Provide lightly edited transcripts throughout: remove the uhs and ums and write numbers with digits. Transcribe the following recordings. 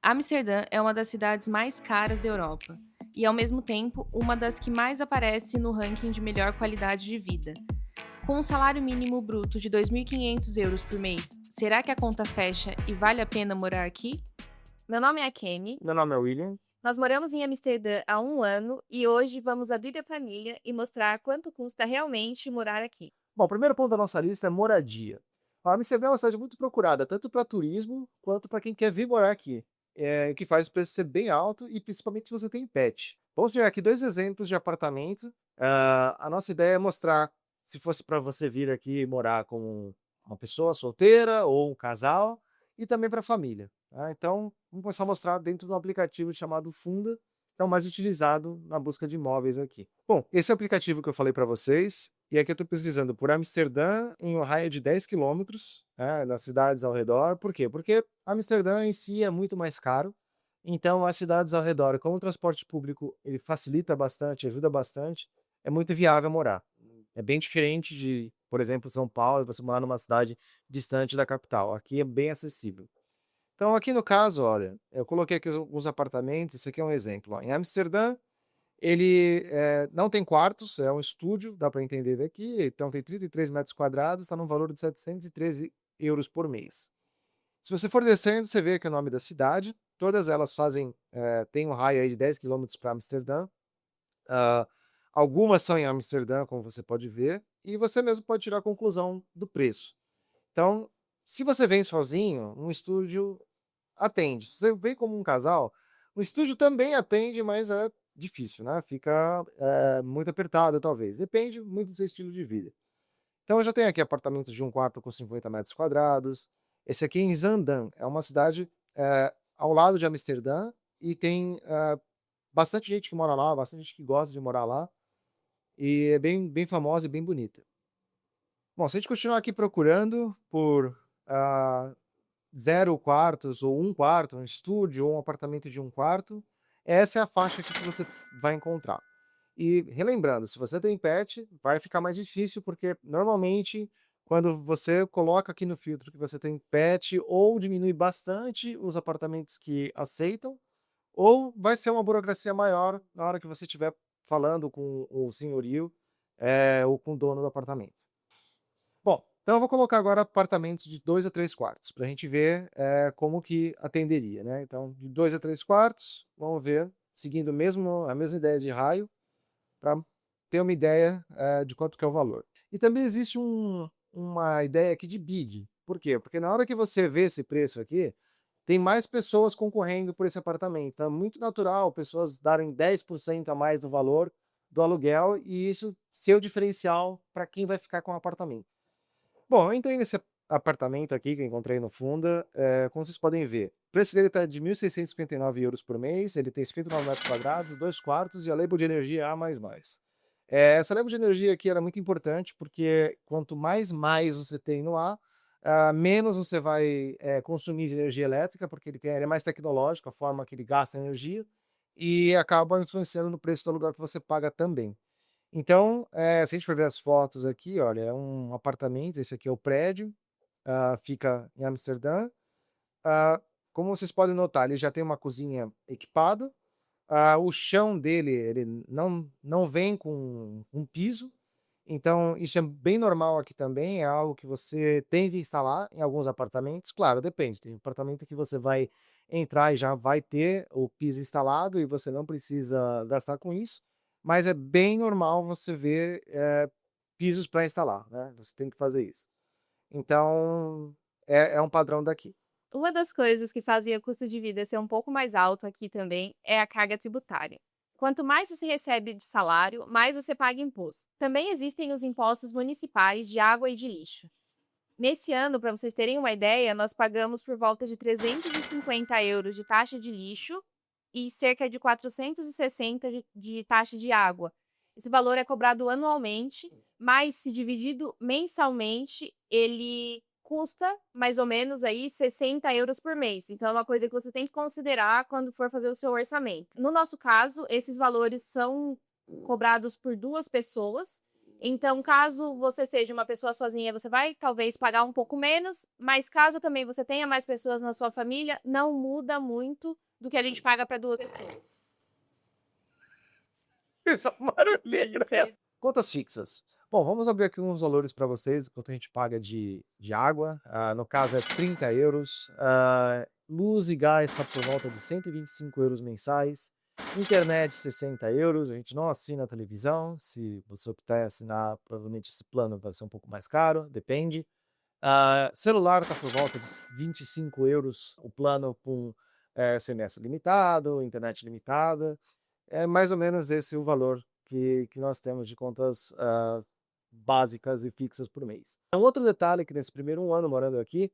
Amsterdã é uma das cidades mais caras da Europa e, ao mesmo tempo, uma das que mais aparece no ranking de melhor qualidade de vida. Com um salário mínimo bruto de 2.500 euros por mês, será que a conta fecha e vale a pena morar aqui? Meu nome é Kemi, Meu nome é William. nós moramos em Amsterdã há um ano e hoje vamos abrir a planilha e mostrar quanto custa realmente morar aqui. Bom, o primeiro ponto da nossa lista é moradia. A Amsterdã é uma cidade muito procurada, tanto para turismo quanto para quem quer vir morar aqui, que faz o preço ser bem alto e principalmente se você tem pet. Vamos pegar aqui dois exemplos de apartamento. A nossa ideia é mostrar se fosse para você vir aqui morar com uma pessoa solteira ou um casal e também para família. Tá? Então, vamos começar a mostrar dentro de um aplicativo chamado Funda, que é o mais utilizado na busca de imóveis aqui. Bom, esse é o aplicativo que eu falei para vocês, e aqui eu estou pesquisando por Amsterdã em um raio de 10 quilômetros, nas cidades ao redor. Por quê? Porque Amsterdã em si é muito mais caro, então as cidades ao redor, como o transporte público ele facilita bastante, ajuda bastante, é muito viável morar. É bem diferente de, por exemplo, São Paulo, você morar numa cidade distante da capital. Aqui é bem acessível. Então, aqui no caso, olha, eu coloquei aqui alguns apartamentos, isso aqui é um exemplo. Ó. Em Amsterdã, ele não tem quartos, é um estúdio, dá para entender daqui, então tem 33 metros quadrados, está num valor de 713 euros por mês. Se você for descendo, você vê que é o nome da cidade, todas elas tem um raio aí de 10 quilômetros para Amsterdã, ah, algumas são em Amsterdã, como você pode ver, e você mesmo pode tirar a conclusão do preço. Então, se você vem sozinho, um estúdio atende. Se você vem como um casal, o estúdio também atende, mas é difícil, né, fica, muito apertado talvez, depende muito do seu estilo de vida. Então eu já tenho aqui apartamentos de um quarto com 50 metros quadrados, esse aqui é em Zaandam, é uma cidade, ao lado de Amsterdã e tem, bastante gente que mora lá, bastante gente que gosta de morar lá, e é bem famosa e bem bonita. Bom, se a gente continuar aqui procurando por, ah 0 quartos ou um quarto, um estúdio ou um apartamento de um quarto, essa é a faixa aqui que você vai encontrar. E relembrando, se você tem pet, vai ficar mais difícil, porque normalmente quando você coloca aqui no filtro que você tem pet, ou diminui bastante os apartamentos que aceitam, ou vai ser uma burocracia maior na hora que você estiver falando com o senhorio, ou com o dono do apartamento. Bom, então eu vou colocar agora apartamentos de 2 a 3 quartos, para a gente ver, como que atenderia, né. Então, de 2 a 3 quartos, vamos ver, seguindo a mesma ideia de raio, para ter uma ideia, de quanto que é o valor. E também existe uma ideia aqui de bid. Por quê? Porque na hora que você vê esse preço aqui, tem mais pessoas concorrendo por esse apartamento. Então é muito natural pessoas darem 10% a mais no valor do aluguel e isso ser o diferencial para quem vai ficar com o apartamento. Bom, eu entrei nesse apartamento aqui que eu encontrei no Funda, como vocês podem ver, o preço dele está de 1.659 euros por mês, ele tem 59 metros quadrados, 2 quartos e a label de energia A++. Essa label de energia aqui era muito importante, porque quanto mais você tem no A, menos você vai, consumir de energia elétrica, porque ele é mais tecnológico, a forma que ele gasta energia, e acaba influenciando no preço do aluguel que você paga também. Então, se a gente for ver as fotos aqui, olha, é um apartamento, esse aqui é o prédio, fica em Amsterdã. Ah, como vocês podem notar, ele já tem uma cozinha equipada, o chão dele, ele não vem com um piso, então isso é bem normal aqui também, é algo que você tem que instalar em alguns apartamentos. Claro, depende, tem apartamento que você vai entrar e já vai ter o piso instalado e você não precisa gastar com isso, mas é bem normal você ver, pisos para instalar, né, você tem que fazer isso. Então, é um padrão daqui. Uma das coisas que fazem o custo de vida ser um pouco mais alto aqui também é a carga tributária. Quanto mais você recebe de salário, mais você paga imposto. Também existem os impostos municipais de água e de lixo. Nesse ano, para vocês terem uma ideia, nós pagamos por volta de 350 euros de taxa de lixo e cerca de 460 de taxa de água. Esse valor é cobrado anualmente, mas se dividido mensalmente, ele custa mais ou menos aí 60 euros por mês. Então é uma coisa que você tem que considerar quando for fazer o seu orçamento. No nosso caso, esses valores são cobrados por duas pessoas Então, caso você seja uma pessoa sozinha, você vai talvez pagar um pouco menos, mas caso também você tenha mais pessoas na sua família, não muda muito do que a gente paga para 2 pessoas. Isso é um barulhinho, né? Contas fixas. Bom, vamos abrir aqui uns valores para vocês, quanto a gente paga de água. No caso é 30 euros. Luz e gás está por volta de 125 euros mensais. Internet, 60 euros. A gente não assina a televisão. Se você optar em assinar, provavelmente esse plano vai ser um pouco mais caro, depende. Celular está por volta de 25 euros o plano com SMS limitado, internet limitada. É mais ou menos esse o valor que nós temos de contas básicas e fixas por mês. Um outro detalhe que nesse primeiro ano morando aqui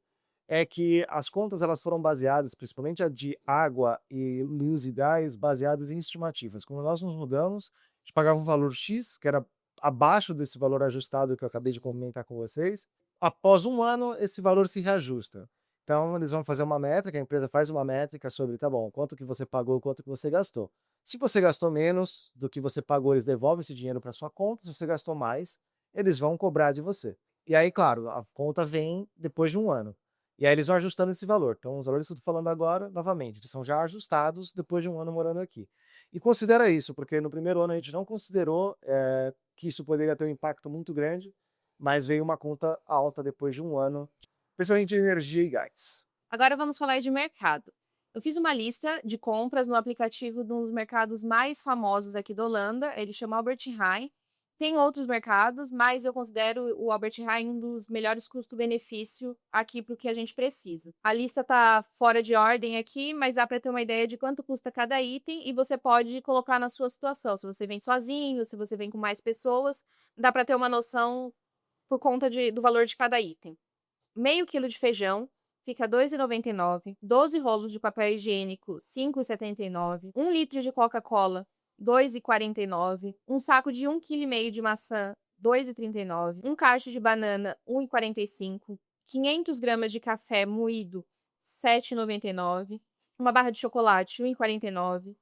é que as contas elas foram baseadas, principalmente a de água e luz e gás, baseadas em estimativas. Quando nós nos mudamos, a gente pagava um valor X, que era abaixo desse valor ajustado que eu acabei de comentar com vocês. Após um ano, esse valor se reajusta. Então, eles vão fazer uma métrica, a empresa faz uma métrica sobre, tá bom, quanto que você pagou, quanto que você gastou. Se você gastou menos do que você pagou, eles devolvem esse dinheiro para sua conta. Se você gastou mais, eles vão cobrar de você. E aí, claro, a conta vem depois de um ano. E aí eles vão ajustando esse valor. Então, os valores que eu estou falando agora, novamente, eles são já ajustados depois de um ano morando aqui. E considera isso, porque no primeiro ano a gente não considerou que isso poderia ter um impacto muito grande, mas veio uma conta alta depois de um ano, principalmente de energia e gás. Agora vamos falar de mercado. Eu fiz uma lista de compras no aplicativo dos mercados mais famosos aqui da Holanda, ele chama Albert Heijn. Tem outros mercados, mas eu considero o Albert Heijn um dos melhores custo-benefício aqui para o que a gente precisa. A lista tá fora de ordem aqui, mas dá para ter uma ideia de quanto custa cada item e você pode colocar na sua situação. Se você vem sozinho, se você vem com mais pessoas, dá para ter uma noção por conta do valor de cada item. Meio quilo de feijão fica R$ 2,99, 12 rolos de papel higiênico, R$ 5,79, 1 litro de Coca-Cola, R$ 2,49, um saco de 1,5 kg de maçã, R$ 2,39, um cacho de banana, R$ 1,45, 500 gramas de café moído, R$ 7,99, uma barra de chocolate, R$ 1,49,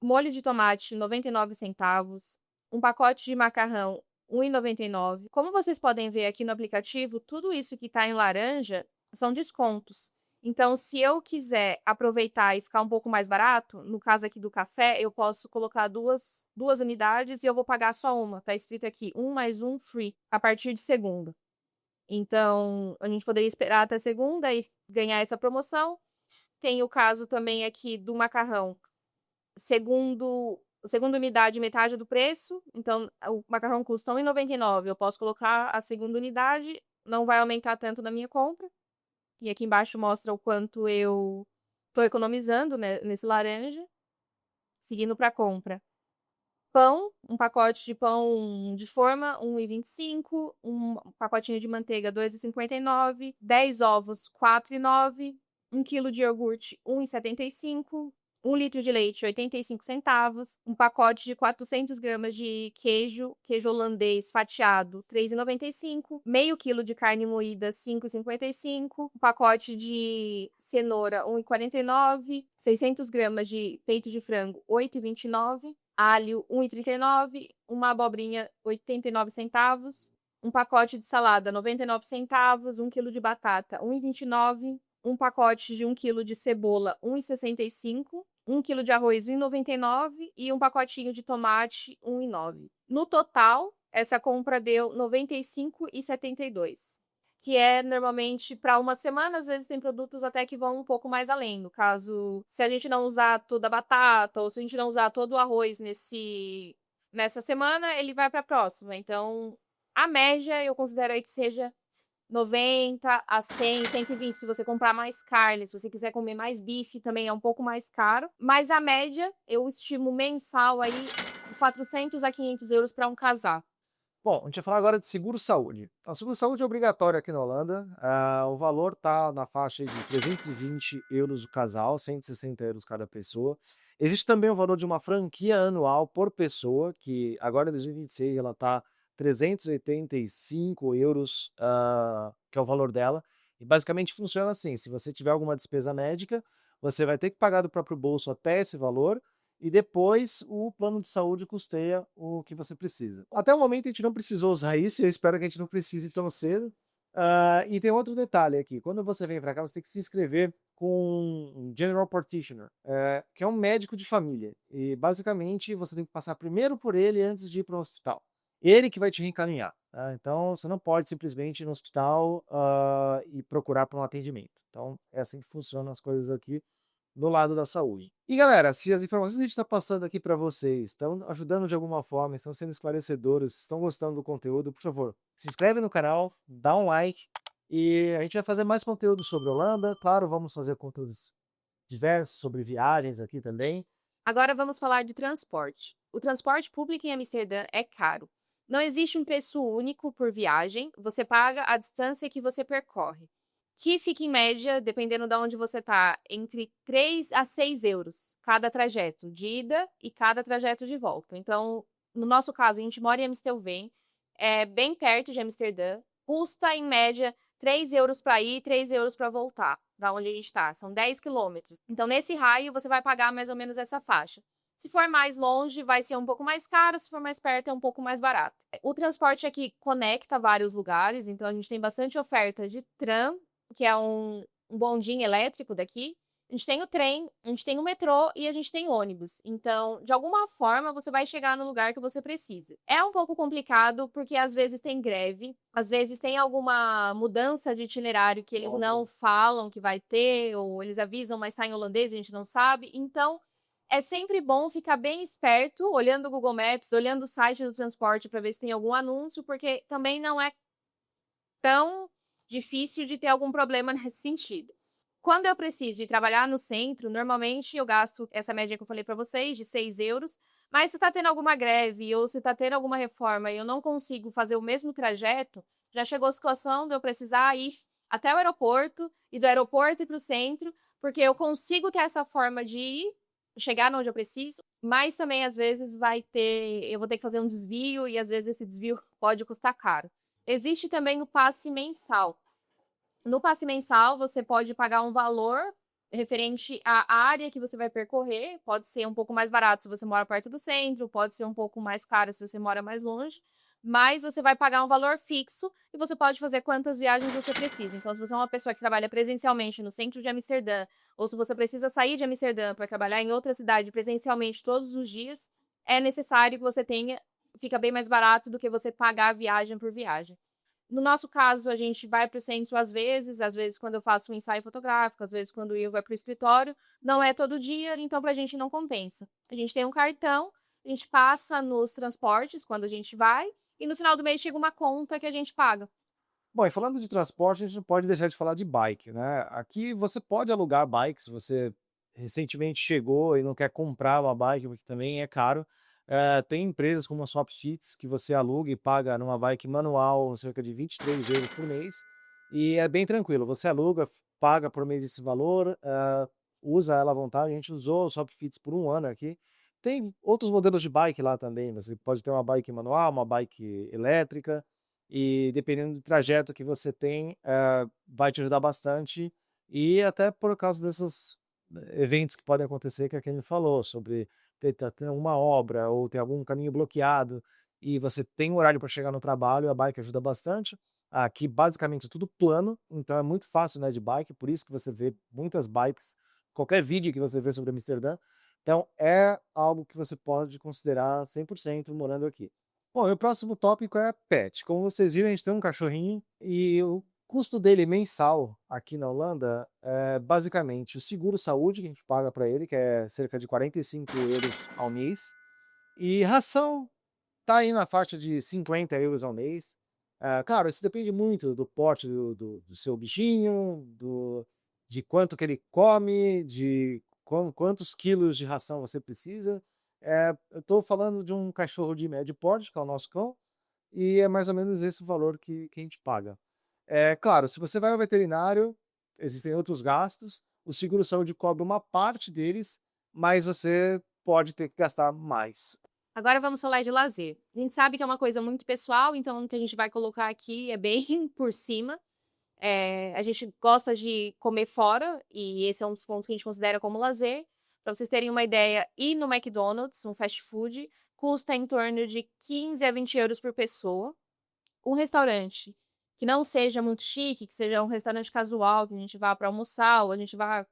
molho de tomate, 99 centavos, um pacote de macarrão, R$ 1,99. Como vocês podem ver aqui no aplicativo, tudo isso que está em laranja são descontos. Então, se eu quiser aproveitar e ficar um pouco mais barato, no caso aqui do café, eu posso colocar duas unidades e eu vou pagar só uma. Tá escrito aqui, 1 mais 1 free, a partir de segunda. Então, a gente poderia esperar até segunda e ganhar essa promoção. Tem o caso também aqui do macarrão. Segunda unidade, metade do preço. Então, o macarrão custa R$ 1,99. Eu posso colocar a segunda unidade, não vai aumentar tanto na minha compra. E aqui embaixo mostra o quanto eu tô economizando, né, nesse laranja. Seguindo para compra. Pão, um pacote de pão de forma, R$ 1,25. Um pacotinho de manteiga, R$ 2,59. 10 ovos, R$ 4,9. 1 quilo de iogurte, R$ 1,75. 1 litro de leite, 85 centavos. Um pacote de 400 gramas de queijo holandês fatiado, R$ 3,95. Meio quilo de carne moída, R$ 5,55. Um pacote de cenoura, R$ 1,49. 600 gramas de peito de frango, R$ 8,29. Alho, R$ 1,39. Uma abobrinha, 89 centavos. Um pacote de salada, 99 centavos. 1 quilo de batata, R$ 1,29. Um pacote de 1 quilo de cebola, R$ 1,65. 1 quilo de arroz, R$ 1,99. E um pacotinho de tomate, R$ 1,09. No total, essa compra deu R$ 95,72. Que é normalmente para uma semana, às vezes tem produtos até que vão um pouco mais além. No caso, se a gente não usar toda a batata ou se a gente não usar todo o arroz nessa semana, ele vai para a próxima. Então, a média eu considero aí que seja 90 a 100, 120 se você comprar mais carne. Se você quiser comer mais bife, também é um pouco mais caro. Mas a média, eu estimo mensal aí 400 a 500 euros para um casal. Bom, a gente vai falar agora de seguro-saúde. O seguro-saúde é obrigatório aqui na Holanda. O valor está na faixa de 320 euros o casal, 160 euros cada pessoa. Existe também o valor de uma franquia anual por pessoa, que agora em 2026 ela está 385 euros, que é o valor dela. E basicamente funciona assim: se você tiver alguma despesa médica, você vai ter que pagar do próprio bolso até esse valor. e depois o plano de saúde custeia o que você precisa. Até o momento a gente não precisou usar isso, e eu espero que a gente não precise tão cedo. E tem outro detalhe aqui, quando você vem para cá, você tem que se inscrever com um General Practitioner, que é um médico de família. E basicamente você tem que passar primeiro por ele antes de ir para o hospital. Ele que vai te reencaminhar, tá? Então você não pode simplesmente ir no hospital e procurar por um atendimento. Então é assim que funcionam as coisas aqui no lado da saúde. E galera, se as informações que a gente está passando aqui para vocês estão ajudando de alguma forma, estão sendo esclarecedoras, estão gostando do conteúdo, por favor, se inscreve no canal, dá um like e a gente vai fazer mais conteúdo sobre Holanda. Claro, vamos fazer conteúdos diversos sobre viagens aqui também. Agora vamos falar de transporte. O transporte público em Amsterdã é caro. Não existe um preço único por viagem, você paga a distância que você percorre, que fica em média, dependendo de onde você está, entre 3 a 6 euros cada trajeto de ida e cada trajeto de volta. Então, no nosso caso, a gente mora em Amstelveen, é bem perto de Amsterdã, custa em média 3 euros para ir e 3 euros para voltar, da onde a gente está. São 10 quilômetros. Então, nesse raio, você vai pagar mais ou menos essa faixa. Se for mais longe, vai ser um pouco mais caro, se for mais perto, é um pouco mais barato. O transporte aqui conecta vários lugares, então a gente tem bastante oferta de tram, que é um bondinho elétrico daqui. A gente tem o trem, a gente tem o metrô e a gente tem ônibus. Então, de alguma forma, você vai chegar no lugar que você precisa. É um pouco complicado porque às vezes tem greve, às vezes tem alguma mudança de itinerário que eles não falam que vai ter, ou eles avisam, mas está em holandês e a gente não sabe. Então, é sempre bom ficar bem esperto, olhando o Google Maps, olhando o site do transporte para ver se tem algum anúncio, porque também não é tão difícil de ter algum problema nesse sentido. Quando eu preciso ir trabalhar no centro, normalmente eu gasto essa média que eu falei para vocês, de 6 euros, mas se está tendo alguma greve ou se está tendo alguma reforma e eu não consigo fazer o mesmo trajeto, já chegou a situação de eu precisar ir até o aeroporto e do aeroporto ir para o centro, porque eu consigo ter essa forma de ir, chegar onde eu preciso, mas também às vezes eu vou ter que fazer um desvio e às vezes esse desvio pode custar caro. Existe também o passe mensal. No passe mensal, você pode pagar um valor referente à área que você vai percorrer. Pode ser um pouco mais barato se você mora perto do centro, pode ser um pouco mais caro se você mora mais longe, mas você vai pagar um valor fixo e você pode fazer quantas viagens você precisa. Então, se você é uma pessoa que trabalha presencialmente no centro de Amsterdã, ou se você precisa sair de Amsterdã para trabalhar em outra cidade presencialmente todos os dias, é necessário que você tenha, fica bem mais barato do que você pagar viagem por viagem. No nosso caso, a gente vai para o centro às vezes quando eu faço um ensaio fotográfico, às vezes quando o Will vai para o escritório, não é todo dia, então para a gente não compensa. A gente tem um cartão, a gente passa nos transportes quando a gente vai, e no final do mês chega uma conta que a gente paga. Bom, e falando de transporte, a gente não pode deixar de falar de bike, né? Aqui você pode alugar bike se você recentemente chegou e não quer comprar uma bike, porque também é caro. Tem empresas como a Swapfits que você aluga e paga numa bike manual cerca de 23 euros por mês. E é bem tranquilo, você aluga, paga por mês esse valor, usa ela à vontade. A gente usou o Swapfits por um ano aqui. Tem outros modelos de bike lá também, você pode ter uma bike manual, uma bike elétrica. E dependendo do trajeto que você tem, vai te ajudar bastante. E até por causa desses eventos que podem acontecer, que é que ele falou, sobre ter uma obra ou ter algum caminho bloqueado e você tem um horário para chegar no trabalho, a bike ajuda bastante. Aqui basicamente é tudo plano, então é muito fácil, né, de bike, por isso que você vê muitas bikes, qualquer vídeo que você vê sobre Amsterdã. Então é algo que você pode considerar 100% morando aqui. Bom, e o próximo tópico é pet. Como vocês viram, a gente tem um cachorrinho e o custo dele mensal aqui na Holanda é basicamente o seguro-saúde que a gente paga para ele, que é cerca de 45 euros ao mês, e ração tá aí na faixa de 50 euros ao mês. Claro, isso depende muito do porte do seu bichinho, de quanto que ele come, de quantos quilos de ração você precisa. Eu estou falando de um cachorro de médio porte, que é o nosso cão, e é mais ou menos esse o valor que a gente paga. Claro, se você vai ao veterinário, existem outros gastos, o seguro-saúde cobre uma parte deles, mas você pode ter que gastar mais. Agora vamos falar de lazer. A gente sabe que é uma coisa muito pessoal, então o que a gente vai colocar aqui é bem por cima. A gente gosta de comer fora, e esse é um dos pontos que a gente considera como lazer, Para vocês terem uma ideia, ir no McDonald's, um fast food, custa em torno de 15 a 20 euros por pessoa. Um restaurante que não seja muito chique, que seja um restaurante casual, que a gente vá para almoçar ou a gente vá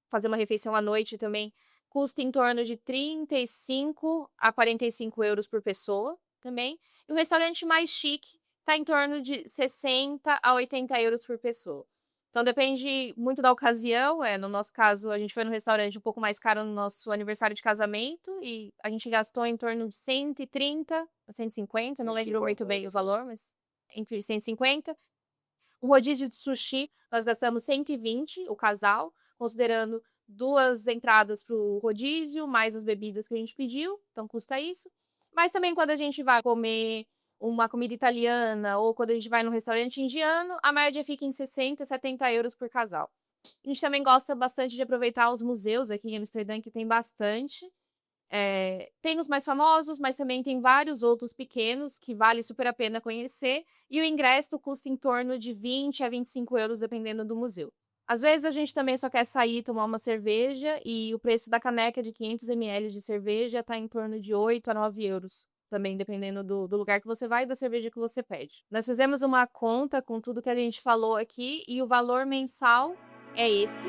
fazer uma refeição à noite também, custa em torno de 35 a 45 euros por pessoa também. E o restaurante mais chique está em torno de 60 a 80 euros por pessoa. Então depende muito da ocasião, no nosso caso, a gente foi num restaurante um pouco mais caro no nosso aniversário de casamento e a gente gastou em torno de 130 a 150, não lembro muito 150 bem o euros. valor, mas entre 150. Um rodízio de sushi, nós gastamos 120, o casal, considerando 2 entradas para o rodízio, mais as bebidas que a gente pediu, então custa isso. Mas também quando a gente vai comer uma comida italiana ou quando a gente vai num restaurante indiano, a média fica em 60, 70 euros por casal. A gente também gosta bastante de aproveitar os museus aqui em Amsterdã, que tem bastante. Tem os mais famosos, mas também tem vários outros pequenos que vale super a pena conhecer, e o ingresso custa em torno de 20 a 25 euros, dependendo do museu. Às vezes a gente também só quer sair, tomar uma cerveja, e o preço da caneca de 500 ml de cerveja está em torno de 8 a 9 euros, também dependendo do lugar que você vai e da cerveja que você pede. Nós fizemos uma conta com tudo que a gente falou aqui, e o valor mensal é esse.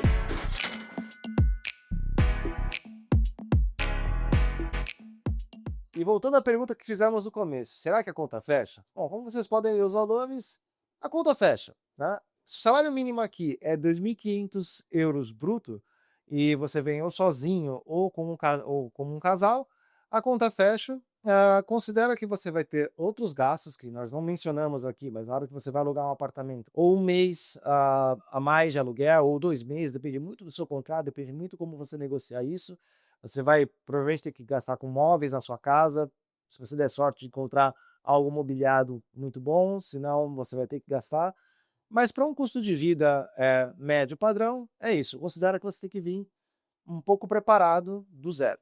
E voltando à pergunta que fizemos no começo, será que a conta fecha? Bom, como vocês podem ver os valores, a conta fecha, né? Se o salário mínimo aqui é 2.500 euros bruto e você vem ou sozinho ou como um casal, a conta fecha. Considera que você vai ter outros gastos que nós não mencionamos aqui, mas na hora que você vai alugar um apartamento, ou um mês a mais de aluguel, ou 2 meses, depende muito do seu contrato, depende muito como você negociar isso. Você vai provavelmente ter que gastar com móveis na sua casa, se você der sorte de encontrar algo mobiliado muito bom, senão você vai ter que gastar. Mas para um custo de vida médio padrão, é isso. Considera que você tem que vir um pouco preparado do zero.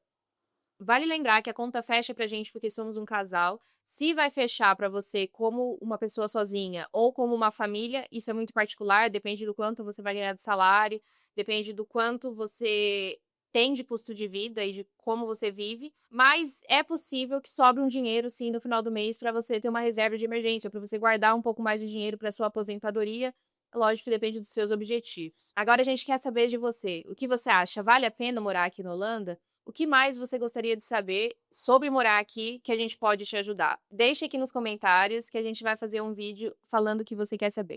Vale lembrar que a conta fecha pra gente porque somos um casal. Se vai fechar pra você como uma pessoa sozinha ou como uma família, isso é muito particular, depende do quanto você vai ganhar de salário, depende do quanto você tem de custo de vida e de como você vive, mas é possível que sobre um dinheiro sim no final do mês para você ter uma reserva de emergência, para você guardar um pouco mais de dinheiro para sua aposentadoria. Lógico que depende dos seus objetivos. Agora a gente quer saber de você. O que você acha? Vale a pena morar aqui na Holanda? O que mais você gostaria de saber sobre morar aqui que a gente pode te ajudar? Deixe aqui nos comentários que a gente vai fazer um vídeo falando o que você quer saber.